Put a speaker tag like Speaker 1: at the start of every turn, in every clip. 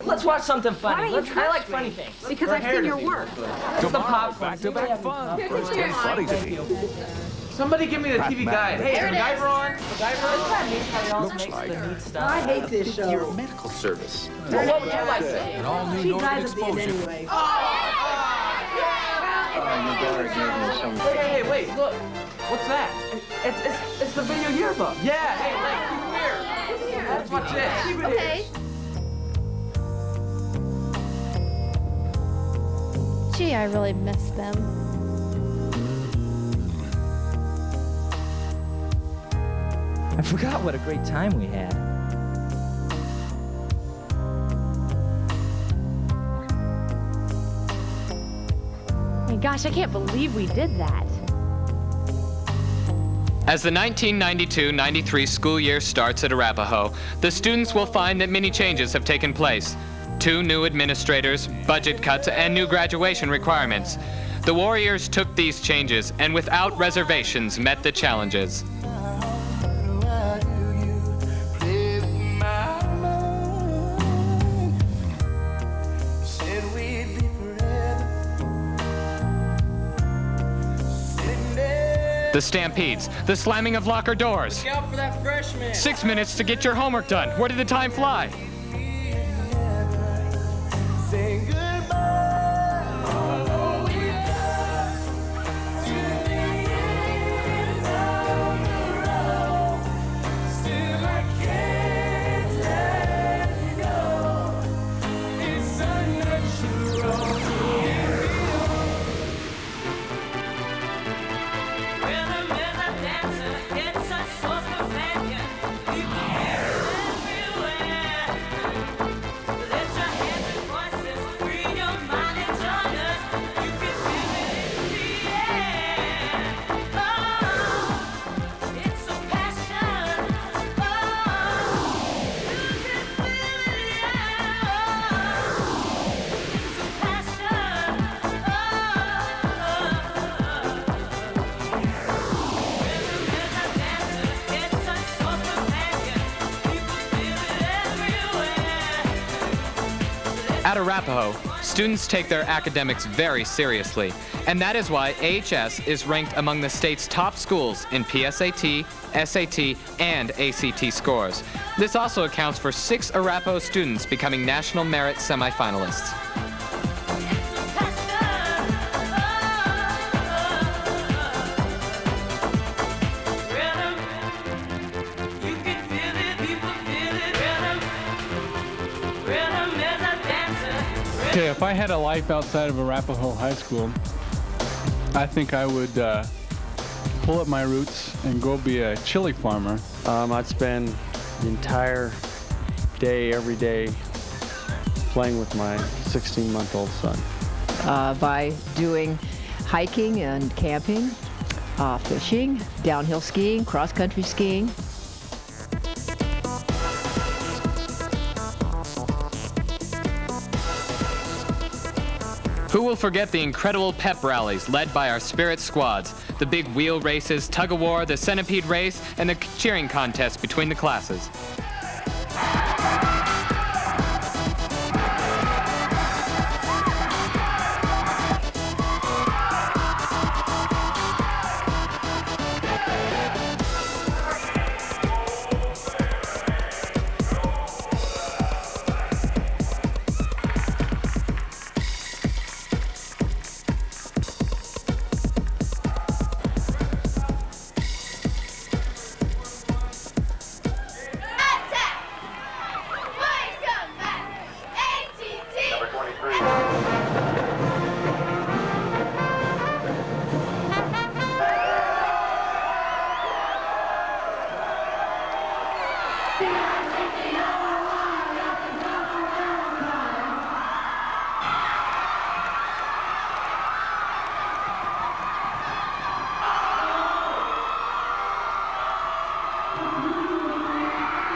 Speaker 1: Let's watch something funny.
Speaker 2: Why don't you
Speaker 1: I like
Speaker 2: trust
Speaker 1: funny
Speaker 2: me?
Speaker 1: things.
Speaker 2: Because I've seen your work.
Speaker 1: It's the popcorn.
Speaker 3: Back-to-back fun.
Speaker 4: Funny to me.
Speaker 1: Somebody give me the TV guide. Hey, is the MacGyver on?
Speaker 3: Looks like
Speaker 2: I hate this show.
Speaker 4: Your medical service.
Speaker 1: Well, what would you like to see?
Speaker 3: an all-new
Speaker 2: She
Speaker 3: Northern
Speaker 2: dies at the end
Speaker 3: exposure.
Speaker 2: anyway.
Speaker 4: Your daughter gave me some.
Speaker 1: Hey, wait, look. What's that? It's the video yearbook. Yeah, hey, keep it here. Let's watch this. Keep it
Speaker 5: Okay. Gee, I really miss them.
Speaker 1: I forgot what a great time we had.
Speaker 5: My gosh, I can't believe we did that.
Speaker 6: As the 1992-93 school year starts at Arapahoe, the students will find that many changes have taken place. 2 new administrators, budget cuts, and new graduation requirements. The Warriors took these changes and without reservations met the challenges. The stampedes, the slamming of locker doors.
Speaker 1: Look out for that freshman.
Speaker 6: 6 minutes to get your homework done. Where did the time fly? At Arapahoe, students take their academics very seriously, and that is why AHS is ranked among the state's top schools in PSAT, SAT, and ACT scores. This also accounts for 6 Arapahoe students becoming National Merit semifinalists.
Speaker 7: Okay, if I had a life outside of Arapahoe High School, I think I would pull up my roots and go be a chili farmer.
Speaker 8: I'd spend the entire day, every day, playing with my 16-month-old son.
Speaker 9: By doing hiking and camping, fishing, downhill skiing, cross-country skiing.
Speaker 6: Who will forget the incredible pep rallies led by our spirit squads, the big wheel races, tug-of-war, the centipede race, and the cheering contest between the classes?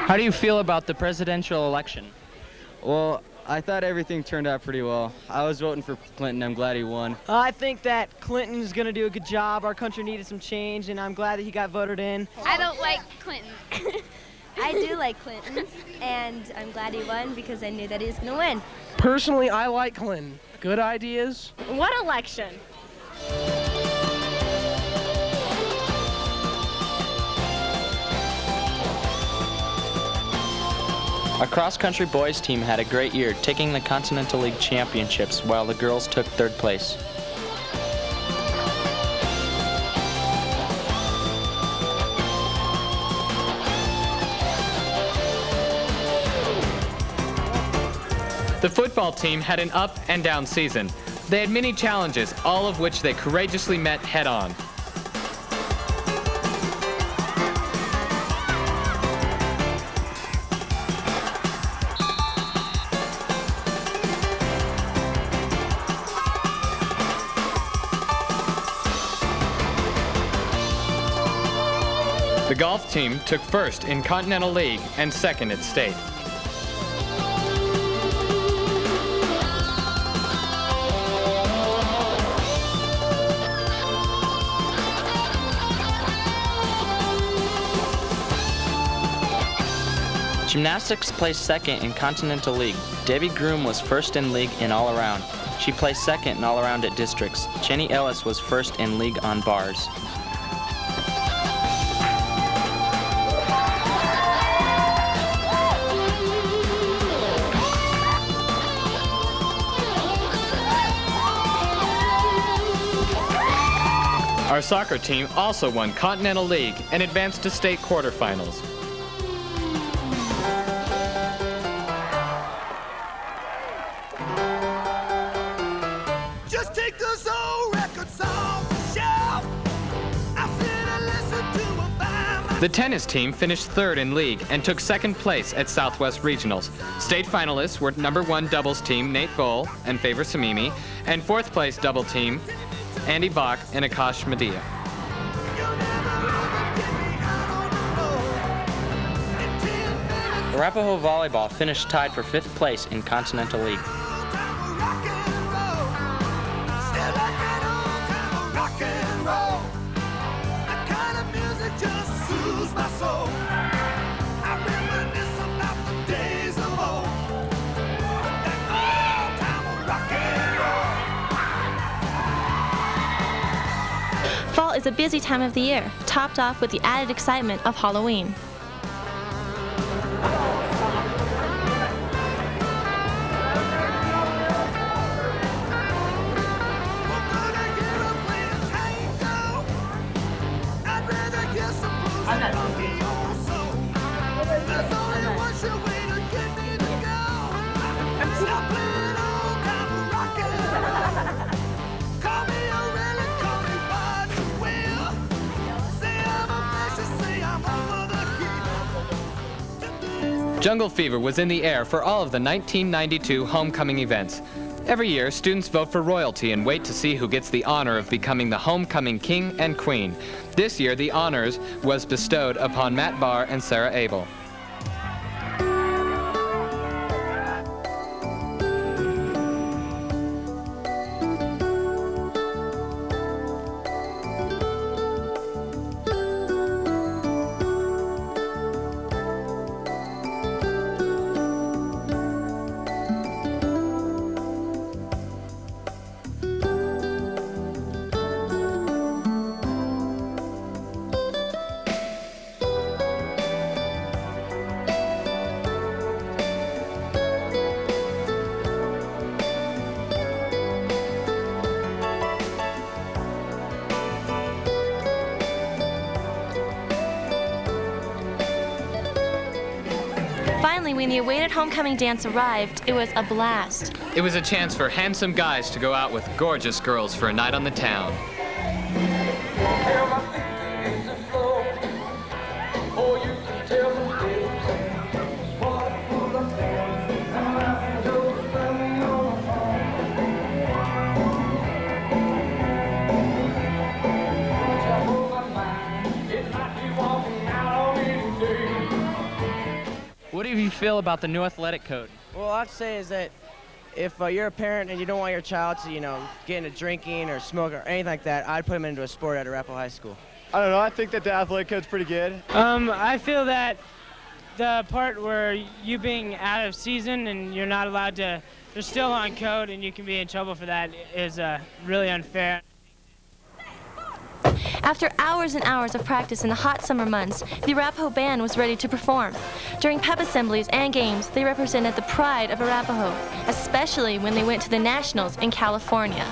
Speaker 1: How do you feel about the presidential election?
Speaker 8: Well, I thought everything turned out pretty well. I was voting for Clinton. I'm glad he won.
Speaker 1: I think that Clinton's going to do a good job. Our country needed some change, and I'm glad that he got voted in.
Speaker 5: I don't like Clinton.
Speaker 10: I do like Clinton, and I'm glad he won because I knew that he was going to win.
Speaker 11: Personally, I like Clinton. Good ideas.
Speaker 5: What election?
Speaker 12: Our cross-country boys team had a great year, taking the Continental League championships while the girls took third place.
Speaker 6: The football team had an up and down season. They had many challenges, all of which they courageously met head-on. The golf team took first in Continental League and second at state.
Speaker 12: Gymnastics placed second in Continental League. Debbie Groom was first in league in all-around. She placed second in all-around at districts. Jenny Ellis was first in league on bars.
Speaker 6: Our soccer team also won Continental League and advanced to state quarterfinals.
Speaker 13: Just take those old records off the shelf. I sit and listen to them by myself.
Speaker 6: The tennis team finished third in league and took second place at Southwest Regionals. State finalists were #1 doubles team Nate Bowl and Favor Samimi, and fourth place double team Andy Bach and Akash Medea.
Speaker 12: Arapahoe volleyball finished tied for 5th place in Continental League.
Speaker 10: Fall is a busy time of the year, topped off with the added excitement of Halloween.
Speaker 6: Jungle fever was in the air for all of the 1992 homecoming events. Every year, students vote for royalty and wait to see who gets the honor of becoming the homecoming king and queen. This year, the honors was bestowed upon Matt Barr and Sarah Abel.
Speaker 10: Finally, when the awaited homecoming dance arrived, it was a blast.
Speaker 6: It was a chance for handsome guys to go out with gorgeous girls for a night on the town.
Speaker 12: What do you feel about the new athletic code?
Speaker 11: Well, I'd say is that if you're a parent and you don't want your child to, get into drinking or smoke or anything like that, I'd put them into a sport at Arapahoe High School.
Speaker 14: I don't know. I think that the athletic code's pretty good.
Speaker 15: I feel that
Speaker 14: The part where you being out of season and you're not allowed to, you're still on code and you can be in trouble for that is really unfair.
Speaker 10: After hours and hours of practice in the hot summer months, the Arapahoe band was ready to perform. During pep assemblies and games, they represented the pride of Arapahoe, especially when they went to the Nationals in California.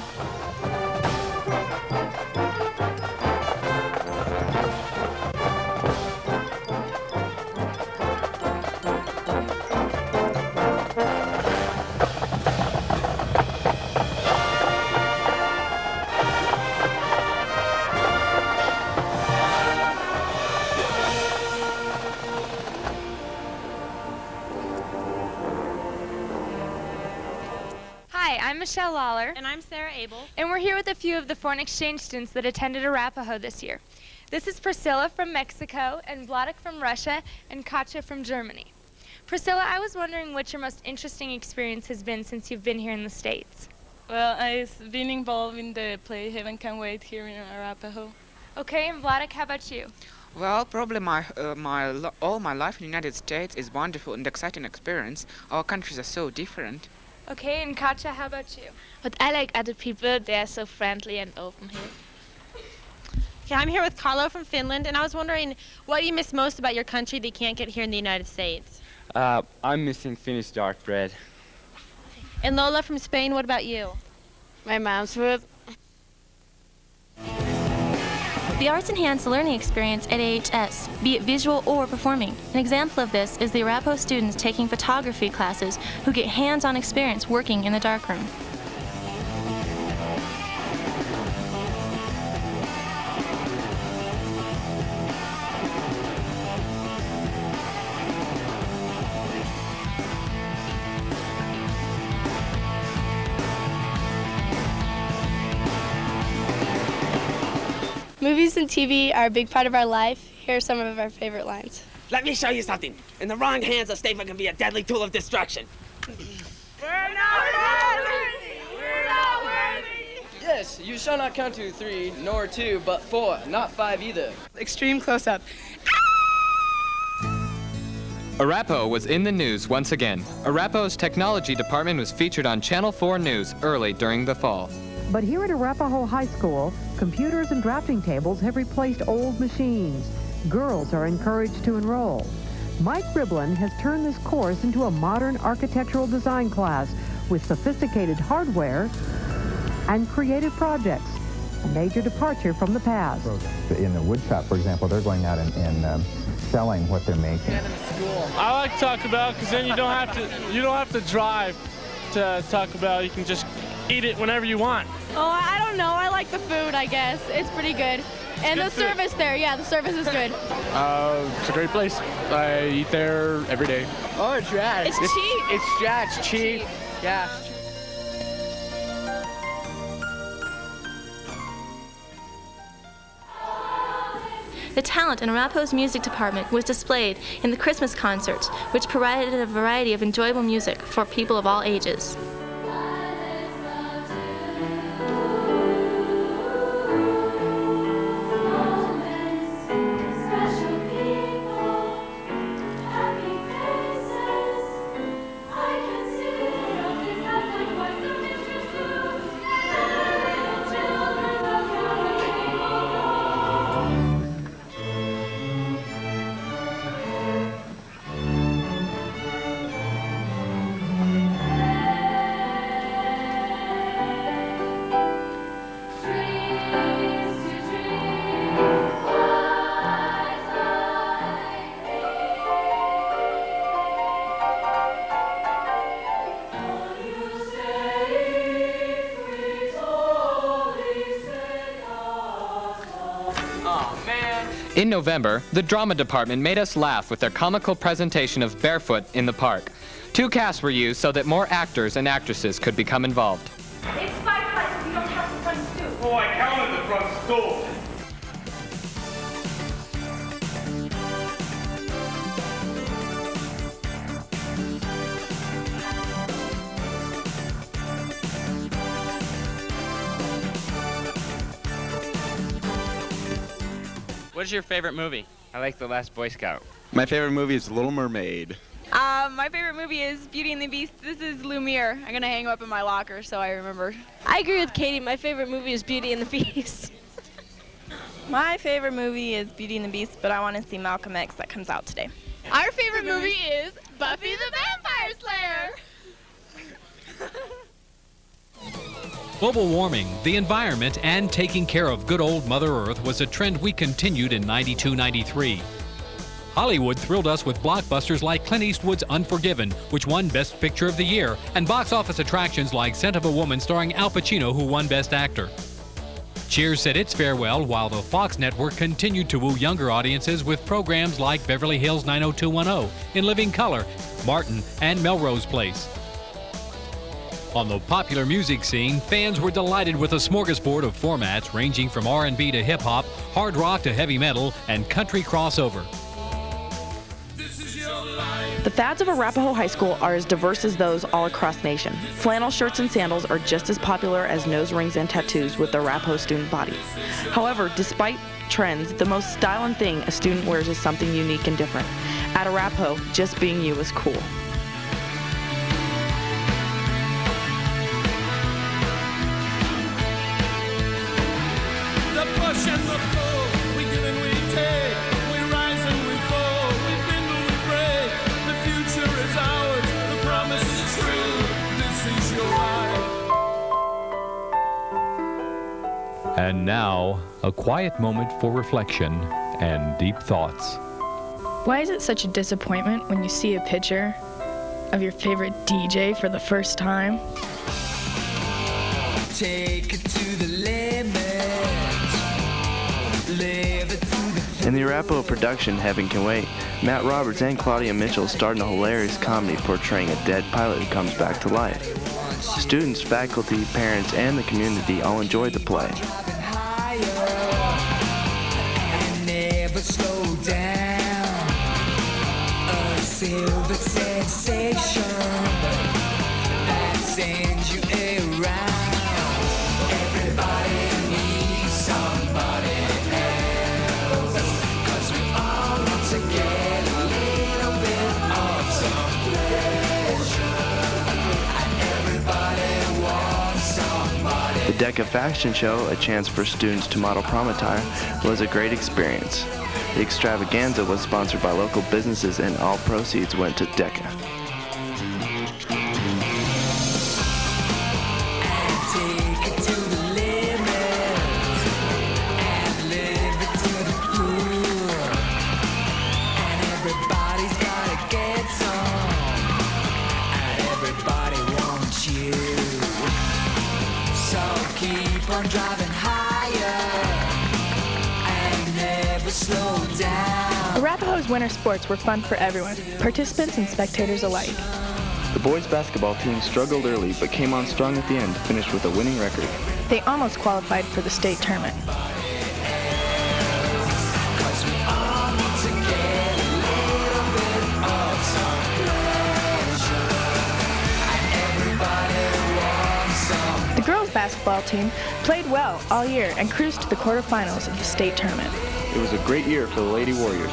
Speaker 5: Hi, I'm Michelle Lawler.
Speaker 15: And I'm Sarah Abel.
Speaker 5: And we're here with a few of the foreign exchange students that attended Arapahoe this year. This is Priscilla from Mexico, and Vladek from Russia, and Katja from Germany. Priscilla, I was wondering what your most interesting experience has been since you've been here in the States.
Speaker 15: Well, I've been involved in the play Heaven Can Wait here in Arapahoe.
Speaker 5: Okay, and Vladek, how about you?
Speaker 16: Well, probably all my life in the United States is wonderful and exciting experience. Our countries are so different.
Speaker 5: Okay, and Katja, how about you?
Speaker 17: But I like other people. They are so friendly and open here.
Speaker 15: Okay, I'm here with Carlo from Finland, and I was wondering what you miss most about your country that you can't get here in the United States.
Speaker 8: I'm missing Finnish dark bread.
Speaker 15: And Lola from Spain, what about you?
Speaker 17: My mom's food.
Speaker 10: The arts enhance the learning experience at AHS, be it visual or performing. An example of this is the Arapahoe students taking photography classes who get hands-on experience working in the darkroom.
Speaker 18: Movies and TV are a big part of our life. Here are some of our favorite lines.
Speaker 19: Let me show you something. In the wrong hands, a statement can be a deadly tool of destruction.
Speaker 20: We're not worthy! We're not worthy!
Speaker 21: Yes, you shall not count to 3, nor 2, but 4, not 5 either.
Speaker 18: Extreme close-up.
Speaker 6: Arapahoe was in the news once again. Arapahoe's technology department was featured on Channel 4 News early during the fall.
Speaker 22: But here at Arapahoe High School, computers and drafting tables have replaced old machines. Girls are encouraged to enroll. Mike Riblin has turned this course into a modern architectural design class with sophisticated hardware and creative projects. A major departure from the past.
Speaker 23: In the wood shop, for example, they're going out and selling what they're making.
Speaker 7: I like Taco Bell because then you don't have to drive to Taco Bell. You can just eat it whenever you want.
Speaker 18: Oh, I don't know. I like the food, I guess. It's pretty good. And the service there, yeah, the service is good.
Speaker 7: It's a great place. I eat there every day.
Speaker 21: Oh, it's rad.
Speaker 18: It's cheap.
Speaker 21: It's cheap. Yeah.
Speaker 10: The talent in Arapahoe's music department was displayed in the Christmas concerts, which provided a variety of enjoyable music for people of all ages.
Speaker 6: In November, the drama department made us laugh with their comical presentation of Barefoot in the Park. 2 casts were used so that more actors and actresses could become involved.
Speaker 20: It's 5 places. You don't have the front stoop.
Speaker 24: Oh, I counted the front stool.
Speaker 12: What's your favorite movie?
Speaker 25: I like The Last Boy Scout.
Speaker 2: My favorite movie is Little Mermaid.
Speaker 3: My favorite movie is Beauty and the Beast. This is Lumiere. I'm going to hang him up in my locker so I remember.
Speaker 18: I agree with Katie. My favorite movie is Beauty and the Beast.
Speaker 4: My favorite movie is Beauty and the Beast, but I want to see Malcolm X that comes out today.
Speaker 3: Our favorite movie is Buffy the Vampire Slayer.
Speaker 9: Global warming, the environment, and taking care of good old Mother Earth was a trend we continued in 92-93. Hollywood thrilled us with blockbusters like Clint Eastwood's Unforgiven, which won Best Picture of the Year, and box office attractions like Scent of a Woman starring Al Pacino, who won Best Actor. Cheers said its farewell while the Fox network continued to woo younger audiences with programs like Beverly Hills 90210, In Living Color, Martin, and Melrose Place. On the popular music scene, fans were delighted with a smorgasbord of formats ranging from R&B to hip-hop, hard rock to heavy metal, and country crossover.
Speaker 25: The fads of Arapahoe High School are as diverse as those all across the nation. Flannel shirts and sandals are just as popular as nose rings and tattoos with the Arapahoe student body. However, despite trends, the most styling thing a student wears is something unique and different. At Arapahoe, just being you is cool.
Speaker 13: The push and the pull, we give and we take, we rise and we fall, we bend and we break. The future is ours, the promise is true, this is your life.
Speaker 26: And now, a quiet moment for reflection and deep thoughts.
Speaker 27: Why is it such a disappointment when you see a picture of your favorite DJ for the first time?
Speaker 13: Take it to the limit.
Speaker 28: In the Arapahoe production, Heaven Can Wait, Matt Roberts and Claudia Mitchell starred in a hilarious comedy portraying a dead pilot who comes back to life. Students, faculty, parents, and the community all enjoyed the play.
Speaker 13: And never slow down. A silver sensation that sends you around. Everybody needs somebody else, 'cause we all need to get a little bit of some pleasure, and everybody wants somebody.
Speaker 28: The DECA Fashion Show, a chance for students to model prom attire, was a great experience. The extravaganza was sponsored by local businesses and all proceeds went to DECA.
Speaker 13: Driving higher and never slow down.
Speaker 27: Arapahoe's winter sports were fun for everyone, participants and spectators alike.
Speaker 28: The boys basketball team struggled early but came on strong at the end, finished with a winning record.
Speaker 27: They almost qualified for the state tournament. The girls' basketball team played well all year and cruised to the quarterfinals of the state tournament.
Speaker 28: It was a great year for the Lady Warriors.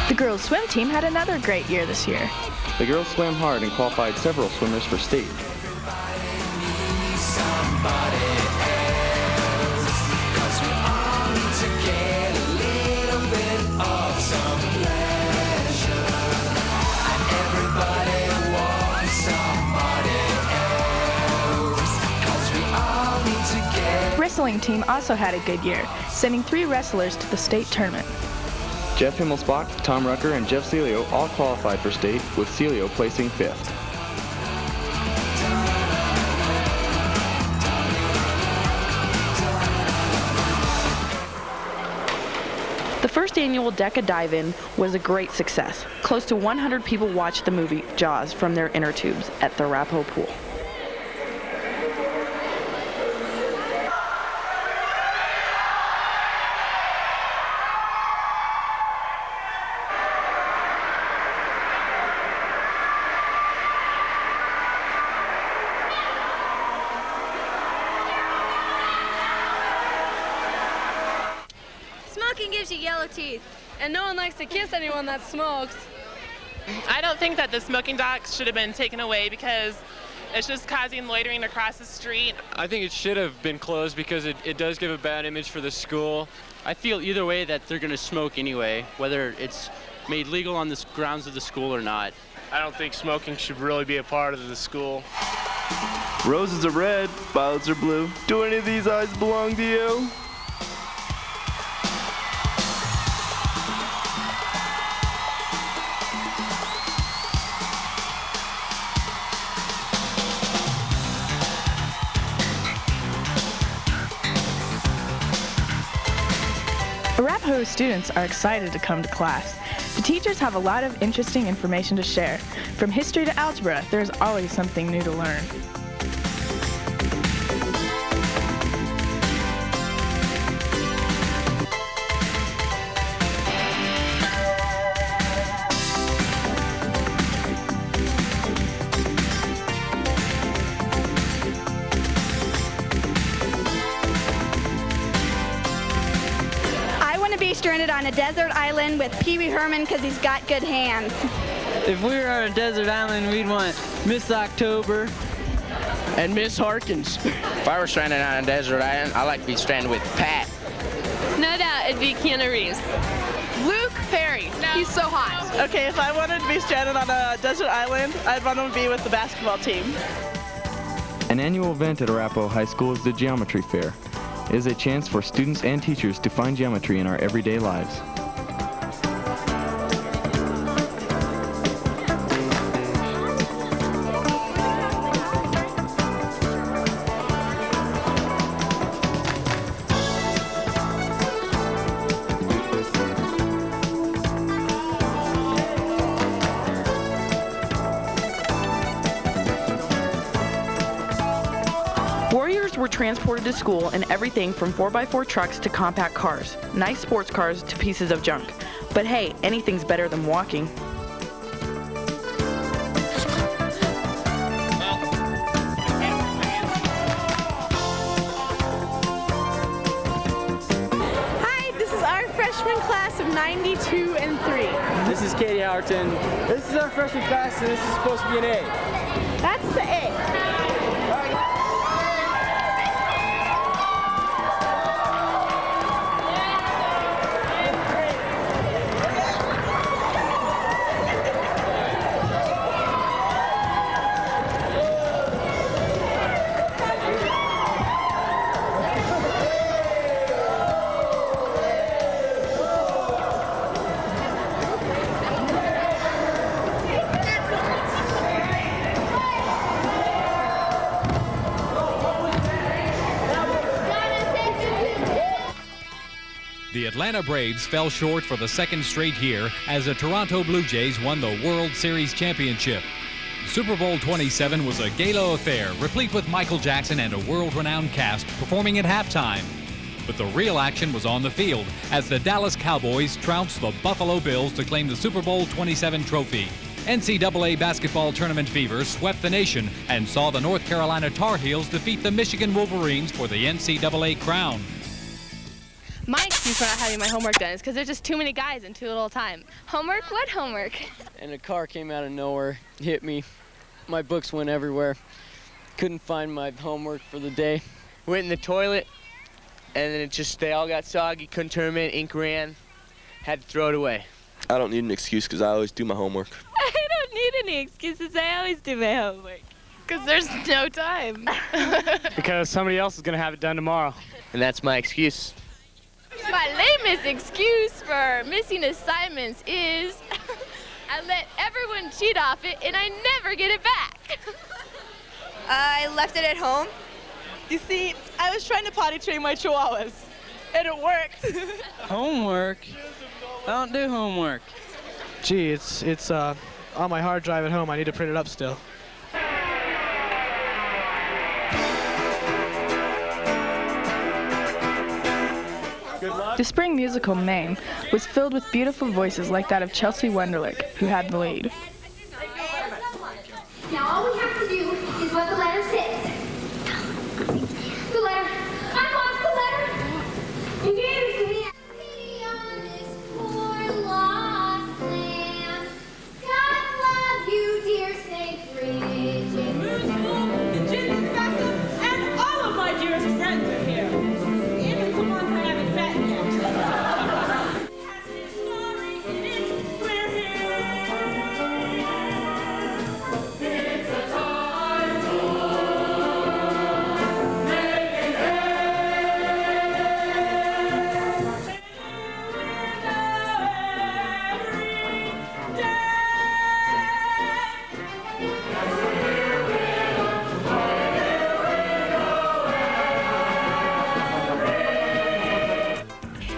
Speaker 27: The girls' swim team had another great year this year.
Speaker 28: The girls swam hard and qualified several swimmers for state.
Speaker 27: Wrestling team also had a good year, sending 3 wrestlers to the state tournament.
Speaker 28: Jeff Himmelsbach, Tom Rucker, and Jeff Celio all qualified for state, with Celio placing 5th.
Speaker 25: The first annual DECA Dive-In was a great success. Close to 100 people watched the movie Jaws from their inner tubes at the Arapahoe Pool.
Speaker 1: bushy yellow teeth. And no one likes to kiss anyone that smokes.
Speaker 5: I don't think that the smoking docks should have been taken away because it's just causing loitering across the street.
Speaker 8: I think it should have been closed because it does give a bad image for the school. I feel either way that they're going to smoke anyway, whether it's made legal on the grounds of the school or not.
Speaker 24: I don't think smoking should really be a part of the school.
Speaker 28: Roses are red, violets are blue. Do any of these eyes belong to you?
Speaker 25: Arapahoe students are excited to come to class. The teachers have a lot of interesting information to share. From history to algebra, there's always something new to learn.
Speaker 11: Stranded on a desert island with Pee Wee Herman because he's got good hands.
Speaker 21: If we were on a desert island, we'd want Miss October
Speaker 28: and Miss Harkins.
Speaker 14: If I were stranded on a desert island, I'd like to be stranded with Pat.
Speaker 1: No doubt it'd be Keanu Reeves.
Speaker 25: Luke Perry. He's so hot. Okay, if I wanted to be stranded on a desert island, I'd want to be with the basketball team.
Speaker 15: An annual event at Arapahoe High School is the Geometry Fair. It is a chance for students and teachers to find geometry in our everyday lives.
Speaker 25: Warriors were transported to school in everything from 4x4 trucks to compact cars, nice sports cars to pieces of junk. But hey, anything's better than walking.
Speaker 18: Hi, this is our freshman class of 92 and 3.
Speaker 21: This is Katie Howerton. This is our freshman class, and this is supposed to be an A.
Speaker 18: That's the A.
Speaker 9: The Atlanta Braves fell short for the second straight year as the Toronto Blue Jays won the World Series championship. Super Bowl 27 was a gala affair, replete with Michael Jackson and a world-renowned cast performing at halftime. But the real action was on the field as the Dallas Cowboys trounced the Buffalo Bills to claim the Super Bowl 27 trophy. NCAA basketball tournament fever swept the nation and saw the North Carolina Tar Heels defeat the Michigan Wolverines for the NCAA crown.
Speaker 27: My excuse for not having my homework done is because there's just too many guys in too little time.
Speaker 1: Homework? What homework?
Speaker 21: And a car came out of nowhere, hit me. My books went everywhere. Couldn't find my homework for the day.
Speaker 14: Went in the toilet, and then they all got soggy, couldn't turn them in, ink ran, had to throw it away.
Speaker 28: I don't need an excuse because I always do my homework.
Speaker 1: I don't need any excuses. I always do my homework. Because there's no time.
Speaker 21: Because somebody else is going to have it done tomorrow.
Speaker 14: And that's my excuse.
Speaker 1: My lamest excuse for missing assignments is I let everyone cheat off it and I never get it back.
Speaker 25: I left it at home. You see, I was trying to potty train my chihuahuas, and it worked.
Speaker 21: Homework? I don't do homework.
Speaker 16: Gee, it's on my hard drive at home. I need to print it up still.
Speaker 25: The spring musical Maine was filled with beautiful voices like that of Chelsea Wonderlick, who had the lead.
Speaker 20: Now all we have to do is what the letter says. The letter. I want the letter. You gave it to me.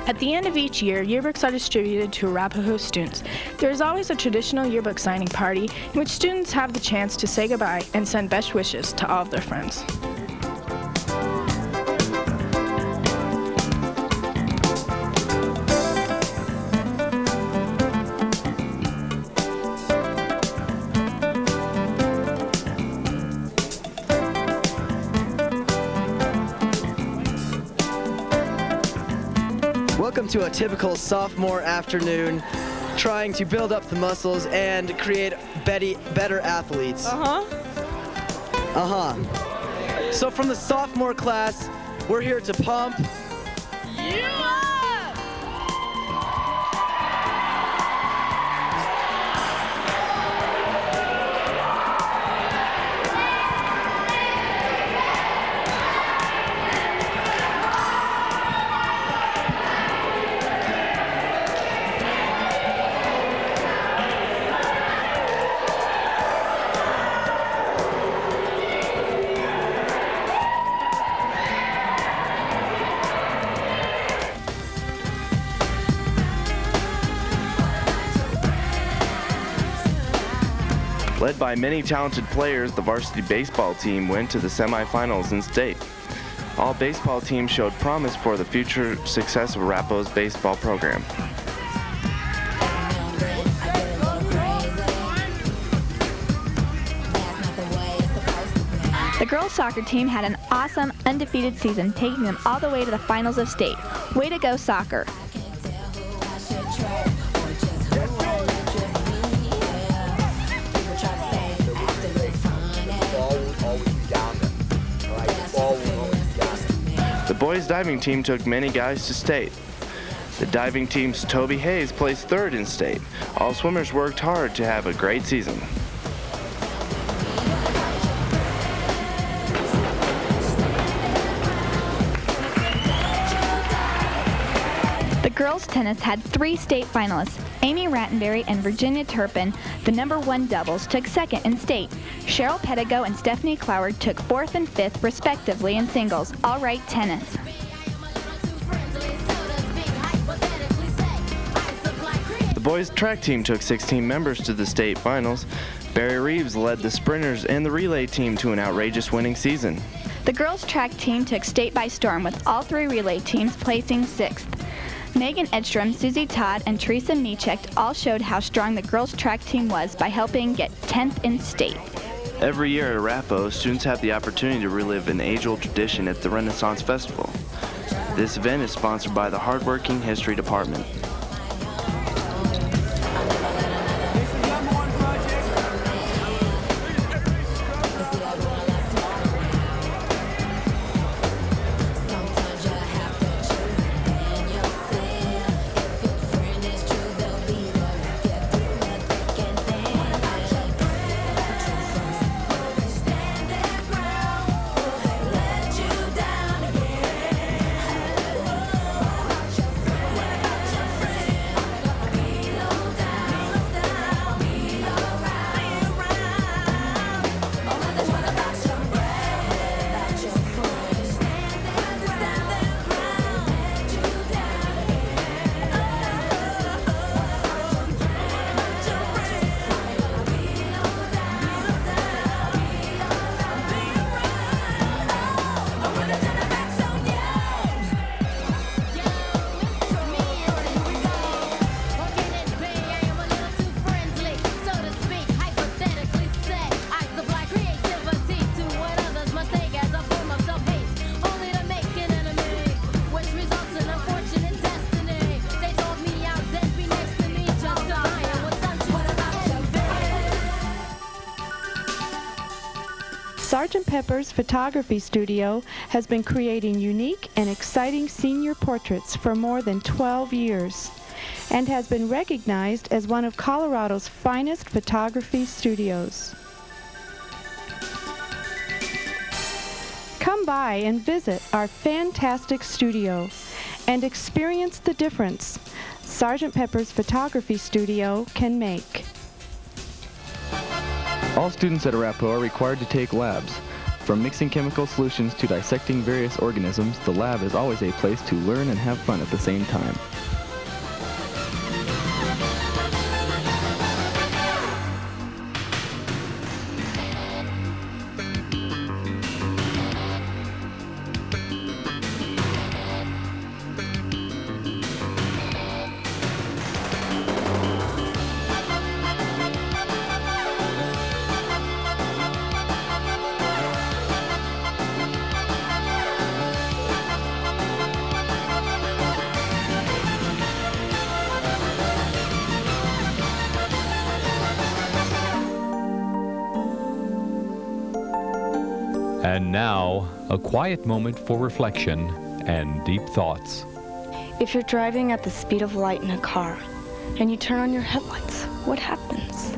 Speaker 27: At the end of each year, yearbooks are distributed to Arapahoe students. There is always a traditional yearbook signing party in which students have the chance to say goodbye and send best wishes to all of their friends.
Speaker 6: Welcome to a typical sophomore afternoon, trying to build up the muscles and create better athletes. So from the sophomore class, we're here to pump you up!
Speaker 28: Led by many talented players, the varsity baseball team went to the semifinals in state. All baseball teams showed promise for the future success of Arapahoe's baseball program.
Speaker 11: The girls' soccer team had an awesome, undefeated season, taking them all the way to the finals of state. Way to go, soccer!
Speaker 28: The boys' diving team took many guys to state. The diving team's Toby Hayes placed third in state. All swimmers worked hard to have a great season.
Speaker 11: The girls' tennis had 3 state finalists. Amy Rattenberry and Virginia Turpin, the #1 doubles, took second in state. Cheryl Pettigo and Stephanie Cloward took 4th and 5th, respectively, in singles. All right, tennis.
Speaker 28: The boys' track team took 16 members to the state finals. Barry Reeves led the sprinters and the relay team to an outrageous winning season.
Speaker 11: The girls' track team took state by storm, with all 3 relay teams placing 6th. Megan Edstrom, Susie Todd, and Teresa Niechek all showed how strong the girls' track team was by helping get 10th in state.
Speaker 28: Every year at Arapahoe, students have the opportunity to relive an age-old tradition at the Renaissance Festival. This event is sponsored by the hardworking History Department.
Speaker 7: Sgt. Pepper's Photography Studio has been creating unique and exciting senior portraits for more than 12 years and has been recognized as one of Colorado's finest photography studios. Come by and visit our fantastic studio and experience the difference Sgt. Pepper's Photography Studio can make.
Speaker 15: All students at Arapahoe are required to take labs. From mixing chemical solutions to dissecting various organisms, the lab is always a place to learn and have fun at the same time.
Speaker 26: And now, a quiet moment for reflection and deep thoughts.
Speaker 2: If you're driving at the speed of light in a car and you turn on your headlights, what happens?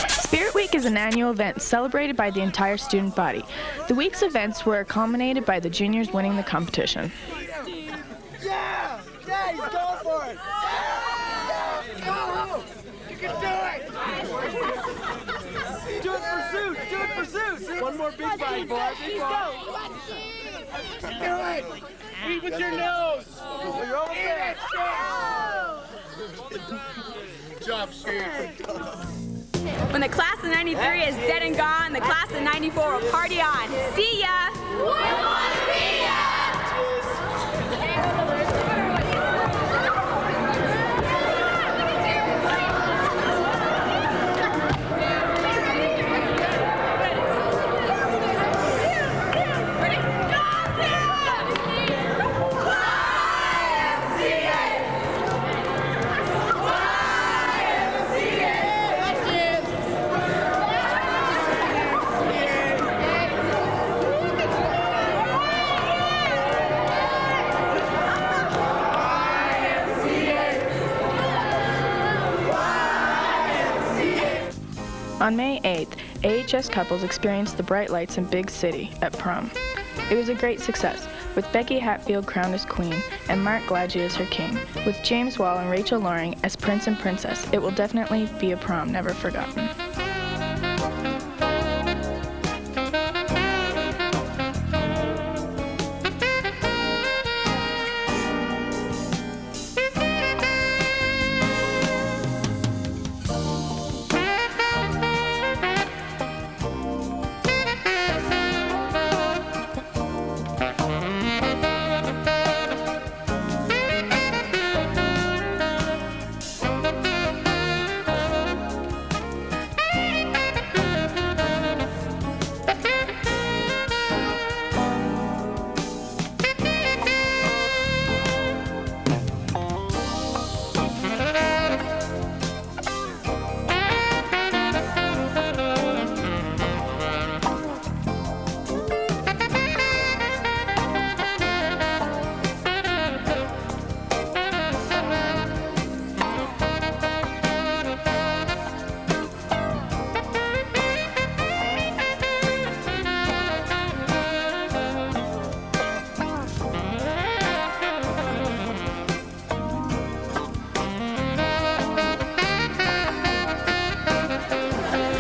Speaker 27: Spirit Week is an annual event celebrated by the entire student body. The week's events were culminated by the juniors winning the competition.
Speaker 13: Yeah! Yeah, he's going for it! Yeah! Go! You can do it! Do it for Zeus! Do it for Zeus! One more big bite, boy. Big bite. Do it! Eat with your nose! You're over there! Good job, Steve.
Speaker 3: When the class of 93 is dead and gone, the class of 94 will party on. See ya! We want to be ya!
Speaker 27: On May 8th, AHS couples experienced the bright lights in Big City at prom. It was a great success, with Becky Hatfield crowned as queen and Mark Gladgy as her king. With James Wall and Rachel Loring as prince and princess, it will definitely be a prom never forgotten.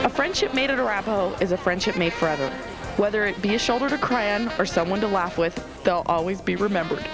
Speaker 25: A friendship made at Arapahoe is a friendship made forever. Whether it be a shoulder to cry on or someone to laugh with, they'll always be remembered.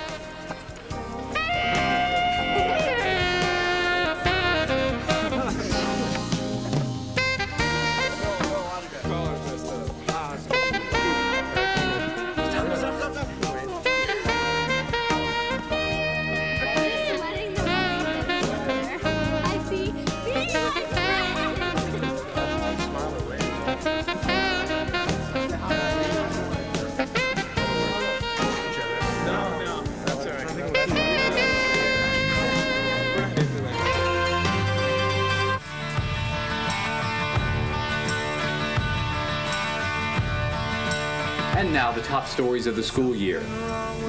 Speaker 9: And now the top stories of the school year.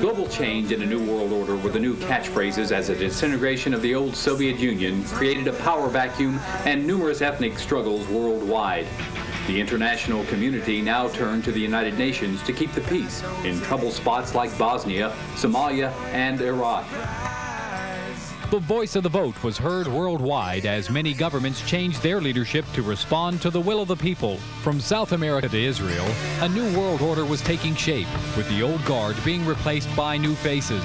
Speaker 9: Global change and a new world order were the new catchphrases as a disintegration of the old Soviet Union created a power vacuum and numerous ethnic struggles worldwide. The international community now turned to the United Nations to keep the peace in trouble spots like Bosnia, Somalia, and Iraq. The voice of the vote was heard worldwide as many governments changed their leadership to respond to the will of the people. From South America to Israel, a new world order was taking shape, with the old guard being replaced by new faces.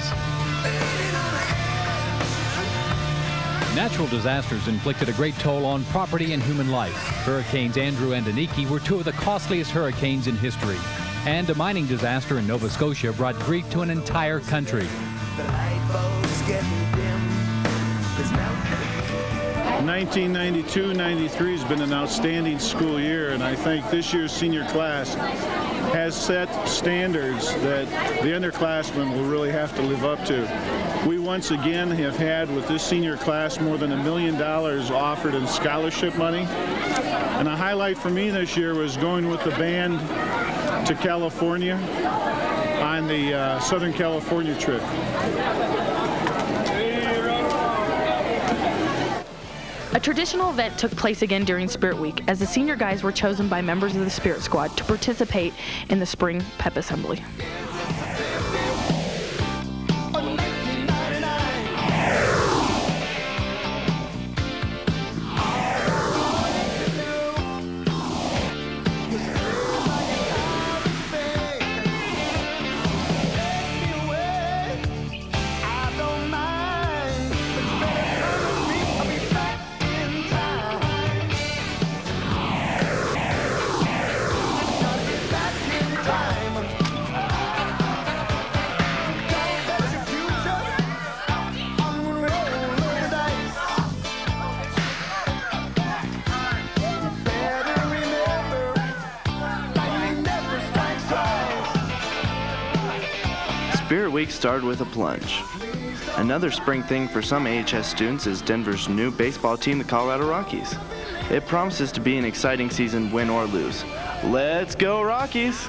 Speaker 9: Natural disasters inflicted a great toll on property and human life. Hurricanes Andrew and Aniki were two of the costliest hurricanes in history. And a mining disaster in Nova Scotia brought grief to an entire country.
Speaker 4: 1992-93 has been an outstanding school year, and I think this year's senior class has set standards that the underclassmen will really have to live up to. We once again have had with this senior class more than $1 million offered in scholarship money. And a highlight for me this year was going with the band to California on the Southern California trip.
Speaker 25: A traditional event took place again during Spirit Week as the senior guys were chosen by members of the Spirit Squad to participate in the Spring Pep Assembly.
Speaker 28: Spirit Week started with a plunge. Another spring thing for some AHS students is Denver's new baseball team, the Colorado Rockies. It promises to be an exciting season, win or lose. Let's go Rockies!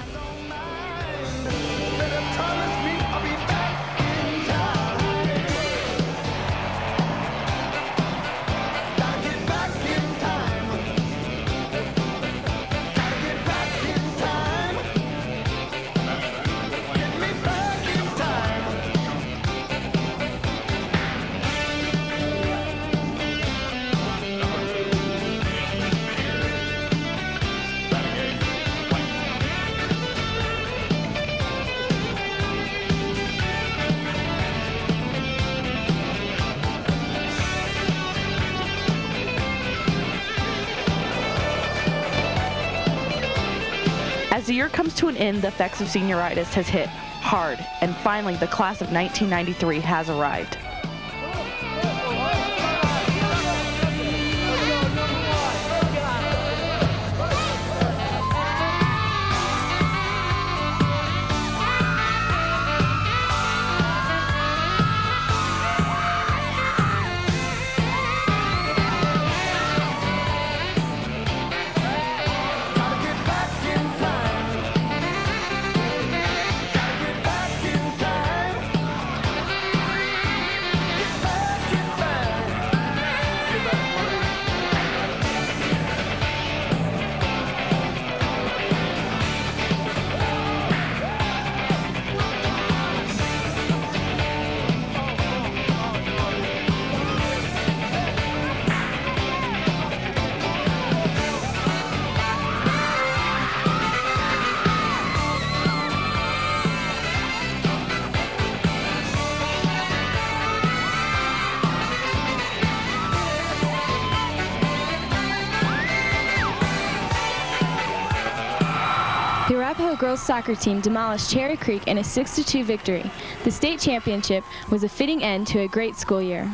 Speaker 28: As the year comes to an end, the effects of senioritis has hit hard, and finally the class of 1993 has arrived.
Speaker 5: The Arapahoe girls soccer team demolished Cherry Creek in a 6-2 victory. The state championship was a fitting end to a great school year.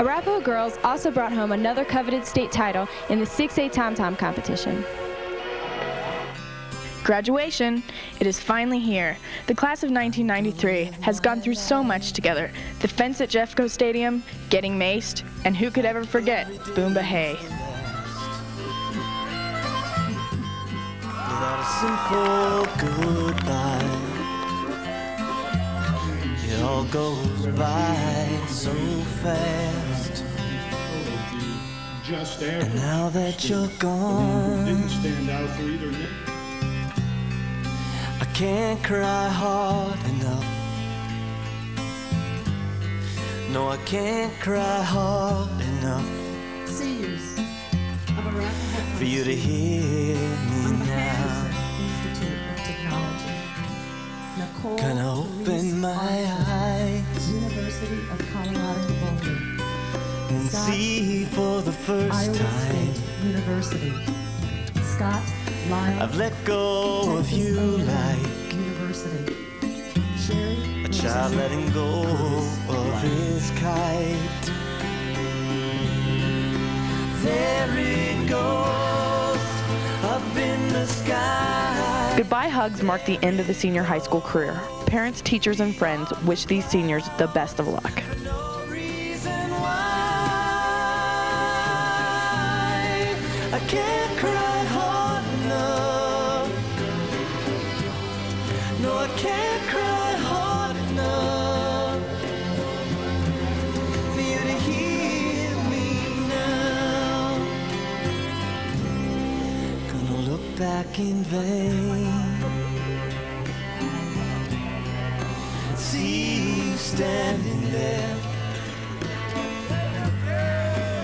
Speaker 5: Arapahoe girls also brought home another coveted state title in the 6A Tom-Tom competition.
Speaker 27: Graduation. It is finally here. The class of 1993 has gone through so much together. The fence at Jeffco Stadium, getting maced, and who could ever forget Boomba Hay.
Speaker 13: Without a simple goodbye, it all goes by so fast.
Speaker 4: just average.
Speaker 13: And now that you're gone,
Speaker 4: Didn't stand out for either.
Speaker 13: I can't cry hard enough. No, I can't cry hard enough.
Speaker 8: Seniors of Arapahoe
Speaker 13: for you to hear me now. Gonna open my eyes
Speaker 8: University of Colorado Boulder.
Speaker 13: and see for the first
Speaker 8: Iowa
Speaker 13: time.
Speaker 8: State University. Scott Lyle.
Speaker 13: I've let go of you like
Speaker 8: University.
Speaker 13: a child letting go of his kite. There it goes up in the sky.
Speaker 25: Goodbye hugs mark the end of the senior high school career. Parents, teachers, and friends wish these seniors the best of luck.
Speaker 13: I can't cry hard enough. No, I can't cry hard enough for you to hear me now. Gonna look back in vain. See you standing there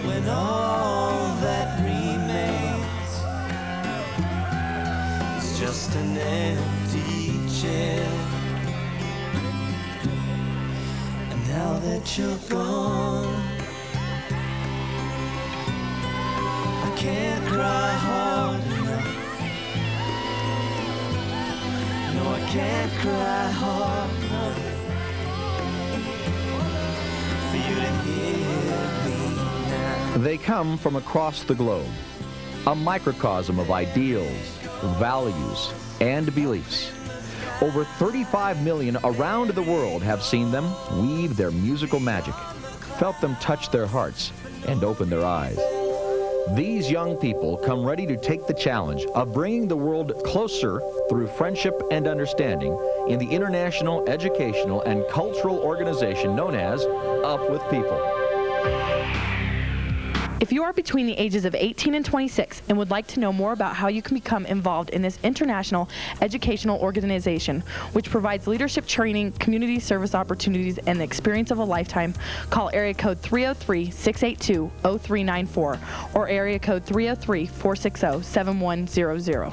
Speaker 13: when all that remains is just an empty chair. And now that you're gone, I can't cry hard enough. No, I can't cry hard enough for you to hear me now.
Speaker 10: They come from across the globe, a microcosm of ideals, values, and beliefs. Over 35 million around the world have seen them weave their musical magic, felt them touch their hearts, and open their eyes. These young people come ready to take the challenge of bringing the world closer through friendship and understanding in the international educational and cultural organization known as Up With People.
Speaker 25: If you are between the ages of 18 and 26 and would like to know more about how you can become involved in this international educational organization, which provides leadership training, community service opportunities, and the experience of a lifetime, call area code 303-682-0394 or area code 303-460-7100.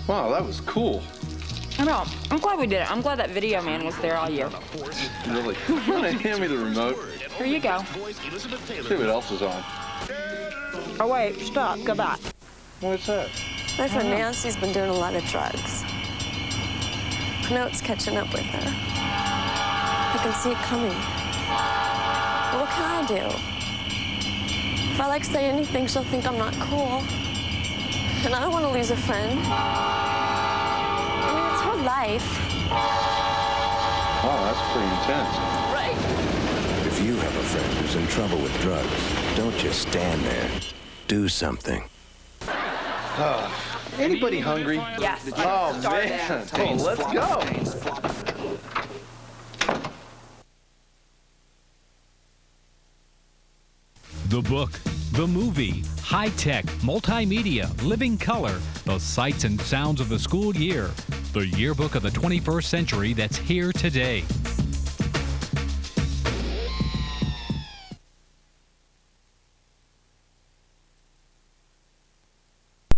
Speaker 12: Wow, that was cool.
Speaker 17: I know. I'm glad we did it. I'm glad that video man was there all year.
Speaker 12: Really. You want to hand me the remote?
Speaker 17: Here you go.
Speaker 12: See what else is on.
Speaker 17: Oh, wait. Stop. Go back.
Speaker 12: What's that?
Speaker 19: My friend Nancy's been doing a lot of drugs. I know it's catching up with her. I can see it coming. But what can I do? If I say anything, she'll think I'm not cool. And I don't want to lose a friend. I mean, it's her life.
Speaker 12: Wow, that's pretty intense.
Speaker 19: Right.
Speaker 22: If you have a friend who's in trouble with drugs, don't just stand there. Do something.
Speaker 12: Anybody hungry?
Speaker 17: Yes.
Speaker 12: Oh, man. Oh, let's go.
Speaker 9: The book, the movie, high-tech, multimedia, living color, the sights and sounds of the school year. The yearbook of the 21st century that's here today.